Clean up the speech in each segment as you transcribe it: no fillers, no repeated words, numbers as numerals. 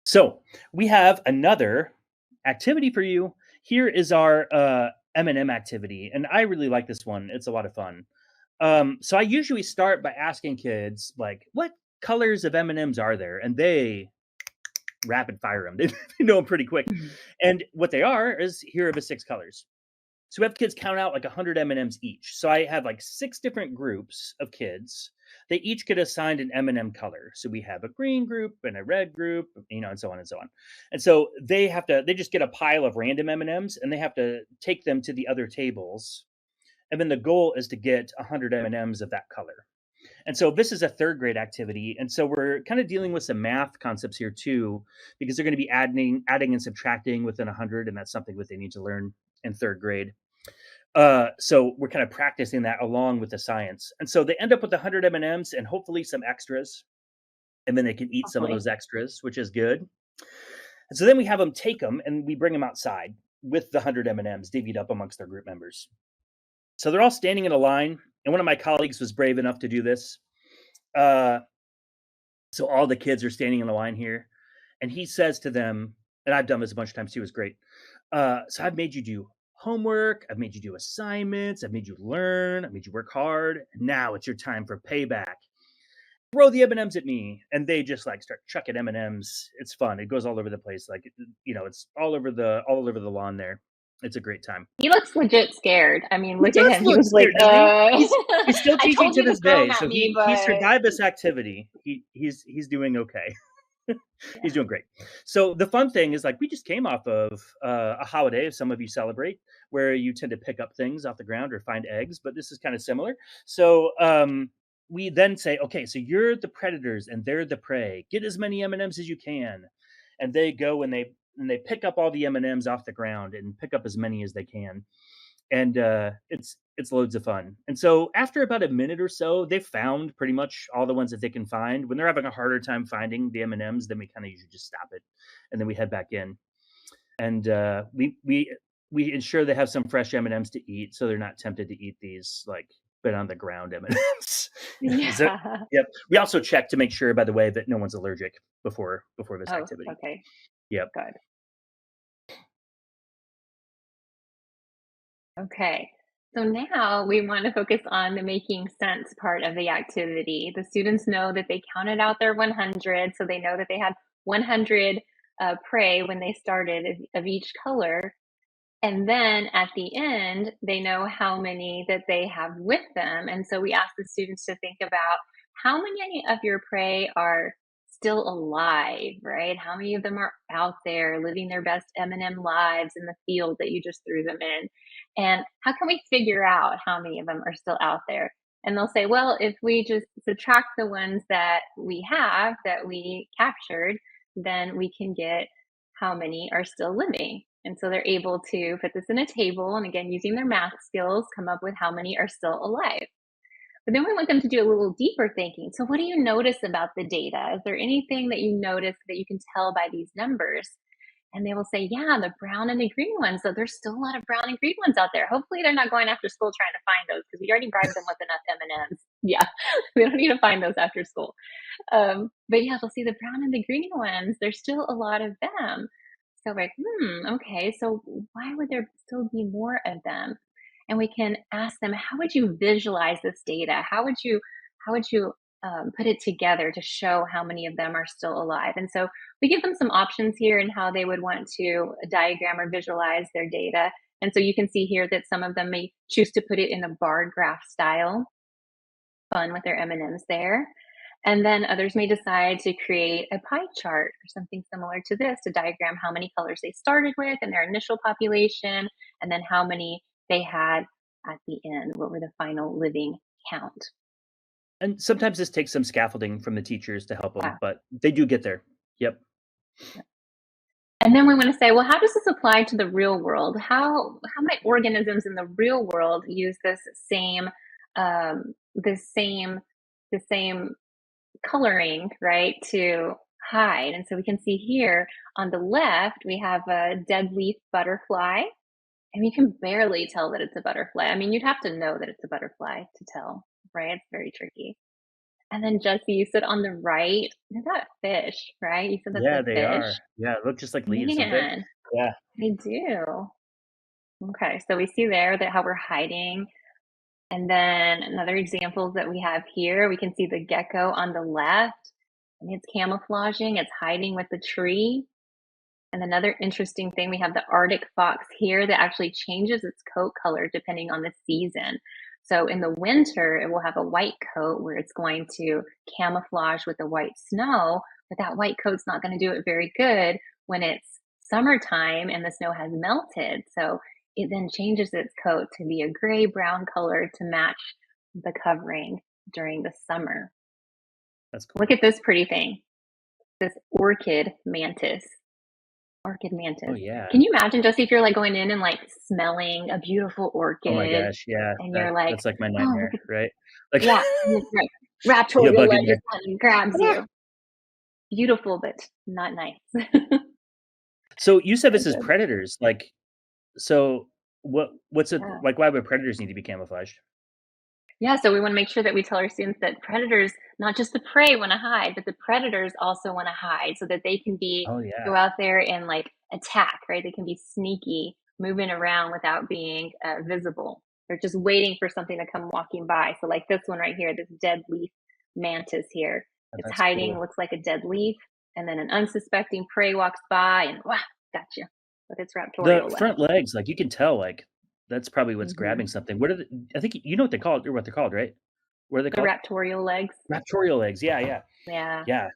So we have another activity for you. Here is our M&M activity, and I really like this one. It's a lot of fun. So I usually start by asking kids like, "What colors of M&Ms are there?" And they rapid fire them. They know them pretty quick. Mhm. And what they are is here are the six colors. So we have kids count out like 100 M&Ms each. So I have like six different groups of kids. They each get assigned an M&M color. So we have a green group and a red group, and so on and so on. And so they just get a pile of random M&Ms and they have to take them to the other tables. And then the goal is to get 100 M&Ms of that color. And so this is a third grade activity. And so we're kind of dealing with some math concepts here too, because they're going to be adding and subtracting within 100, and that's something that they need to learn in third grade. So we're kind of practicing that along with the science. And so they end up with 100 M&Ms and hopefully some extras. And then they can eat some of Hopefully. those extras, which is good. And so then we have them take them and we bring them outside with the 100 M&Ms divvied up amongst their group members. So they're all standing in a line. And one of my colleagues was brave enough to do this. Uh, so all the kids are standing in a line here. And he says to them, and I've done this a bunch of times too, it was great. So I've made you do homework, I've made you do assignments, I've made you learn, I've made you work hard. Now it's your time for payback. Throw the M&Ms at me, and they just like start chucking M&Ms. It's fun. It goes all over the place, like it's all over the lawn there. It's a great time. He looks legit scared. I mean, He look at does him. He look was like, scared, doesn't he? He's still I teaching told to you to this throw them day, at so me, he but survived this activity. He's doing okay. He's yeah. doing great. So the fun thing is like we just came off of a holiday, if some of you celebrate, where you tend to pick up things off the ground or find eggs, but this is kind of similar. So we then say, okay, so you're the predators and they're the prey. Get as many M&Ms as you can, and they go and they pick up all the M&Ms off the ground and pick up as many as they can, and it's loads of fun. And so after about a minute or so, they've found pretty much all the ones that they can find. When they're having a harder time finding the M&Ms, then we kind of usually just stop it, and then we head back in, and we ensure they have some fresh M&Ms to eat, so they're not tempted to eat these like been on the ground M&Ms. So, Yeah. yep. We also check to make sure, by the way, that no one's allergic before this Oh, activity. okay. Yep. Good. Okay. So now we want to focus on the making sense part of the activity. The students know that they counted out their 100, so they know that they had 100 prey when they started of each color. And then at the end, they know how many that they have with them. And so we ask the students to think about how many of your prey are still alive, right? How many of them are out there living their best M&M lives in the field that you just threw them in? And how can we figure out how many of them are still out there? And they'll say, well, if we just subtract the ones that we have that we captured, then we can get how many are still living. And so they're able to put this in a table and again, using their math skills, come up with how many are still alive. But then we want them to do a little deeper thinking. So, what do you notice about the data? Is there anything that you notice that you can tell by these numbers? And they will say, yeah, the brown and the green ones. So there's still a lot of brown and green ones out there. Hopefully, they're not going after school trying to find those because we already bribed them with enough M&Ms. Yeah, we don't need to find those after school. But yeah, they'll see the brown and the green ones. There's still a lot of them. So like, okay, so why would there still be more of them? And we can ask them, how would you visualize this data? How would you put it together to show how many of them are still alive? And so we give them some options here in how they would want to diagram or visualize their data. And so you can see here that some of them may choose to put it in a bar graph style, fun with their M&Ms there. And then others may decide to create a pie chart or something similar to this to diagram how many colors they started with in their initial population, and then how many they had at the end. What were the final living count? And sometimes this takes some scaffolding from the teachers to help them, Wow. but they do get there. Yep. And then we want to say, well, how does this apply to the real world? How might organisms in the real world use um, this same the same coloring, right, to hide? And so we can see here on the left, we have a dead leaf butterfly, and you can barely tell that it's a butterfly. I mean, you'd have to know that it's a butterfly to tell, right? It's very tricky. And then Jesse, you said on the right, is that fish, right? You said that's Yeah, a they are. fish. Yeah, look just like leaves, don't they? Man, Yeah. they do. Okay, so we see there that how we're hiding. And then another examples that we have here, we can see the gecko on the left, and it's camouflaging, it's hiding with the tree. And another interesting thing, we have the Arctic fox here that actually changes its coat color depending on the season. So in the winter, it will have a white coat where it's going to camouflage with the white snow, but that white coat's not going to do it very good when it's summertime and the snow has melted. So it then changes its coat to be a gray brown color to match the covering during the summer. That's Look cool. at this pretty thing, this orchid mantis. Orchid Oh, mantis. yeah. Can you imagine, Jesse, if you're, like, going in and, like, smelling a beautiful Oh my orchid gosh, yeah, and you're like, that's like my "Oh, look nightmare, at" right? Like, yeah, and this, like, see a raptorial bug in leg there. just comes and grabs Ah! you. Beautiful, but not nice. So you said So this is good. predators, like, so what's it Yeah. like, why would predators need to be camouflaged? Yeah, so we wanna make sure that we tell our students that predators, not just the prey wanna hide, but the predators also wanna hide so that they can Oh, yeah, go out there and, like, attack, right? They can be sneaky, moving around without being, visible. They're just waiting for something to come walking by. So, like this one right here, this dead leaf mantis here. It's that's hiding, cool. looks like a dead leaf, and then an unsuspecting prey walks by and, "Wah, gotcha," with its The raptorial front legs. legs, like, you can tell, like, that's probably what's Mhm. grabbing something. What are the I think you know what they call it or what they're called, right? What are they The called? raptorial legs. Raptorial legs, yeah, yeah. Yeah. Yeah,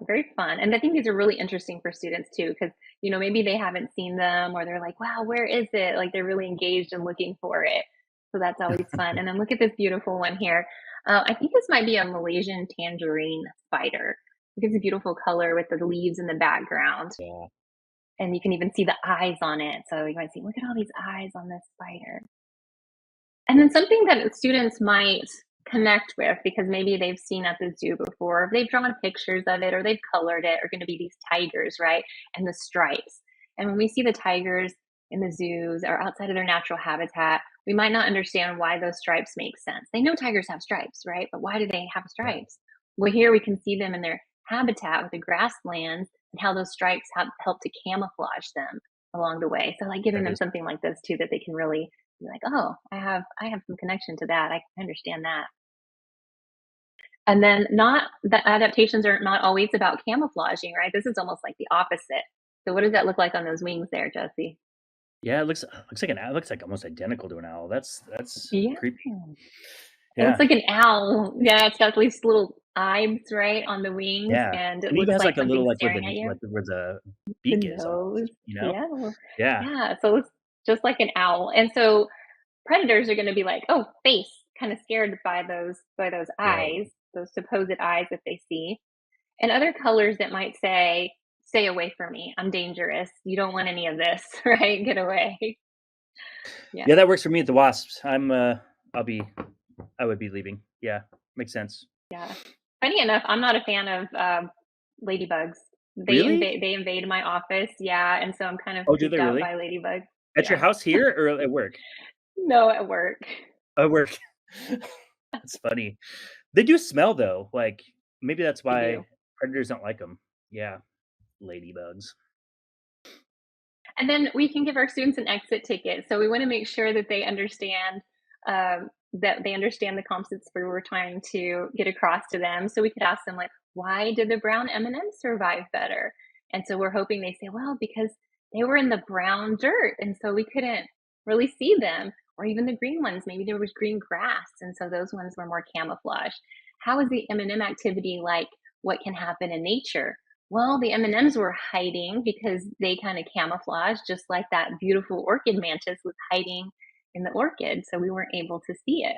Very fun. And I think these are really interesting for students too, because, maybe they haven't seen them or they're like, wow, where is it? Like they're really engaged and looking for it. So that's always fun. And then look at this beautiful one here. I think this might be a Malaysian tangerine spider. It gives a beautiful color with the leaves in the background. yeah, And you can even see the eyes on it. So you might see, look at all these eyes on this spider. And then something that students might connect with because maybe they've seen at the zoo before, they've drawn pictures of it or they've colored it, are going to be these tigers, right? And the stripes. And when we see the tigers in the zoos or outside of their natural habitat, we might not understand why those stripes make sense. They know tigers have stripes, right? But why do they have yeah, stripes? Well, here we can see them in their habitat with the grasslands and how those stripes have helped to camouflage them along the way. So, like giving that them is something like this too that they can really be like, "Oh, I have some connection to that. I understand that." And then not the adaptations are not always about camouflaging, right? This is almost like the opposite. So what does that look like on those wings there, Jesse? yeah, it looks like an owl, it looks like almost identical to an owl. That's Yeah. creepy. It looks Yeah, like an owl. Yeah, it's got these little eyes, right, on the wings, yeah, and it and even looks has, like like, a little, something like, staring at you. where the The beak is nose. almost, you know? Yeah. Well, Yeah, yeah, so it's just like an owl. And so predators are gonna be like, "Oh, face," kinda scared by those right. eyes, those supposed eyes that they see. And other colors that might say, "Stay away from me. I'm dangerous. You don't want any of this," right? "Get away." Yeah, Yeah, that works for me at the Wasps. I'll be I would be leaving. Yeah, makes sense. yeah. Funny enough, I'm not a fan of, ladybugs. Really? They invade my office, yeah, and so I'm kind of Oh, do freaked they out really? by ladybugs. At your Yeah. house here or at work? No, at work. At work. That's funny. They do smell though, like, maybe that's They why do. predators don't like them. Yeah, ladybugs. And then we can give our students an exit ticket. So we want to make sure that they understand the concepts we were trying to get across to them. So we could ask them like, why did the brown M&Ms survive better? And so we're hoping they say, well, because they were in the brown dirt, and so we couldn't really see them. Or even the green ones, maybe there was green grass, and so those ones were more camouflaged. How is the M&M activity like what can happen in nature? Well, the M&Ms were hiding because they kind of camouflaged, just like that beautiful orchid mantis was hiding in the orchid, so we weren't able to see it.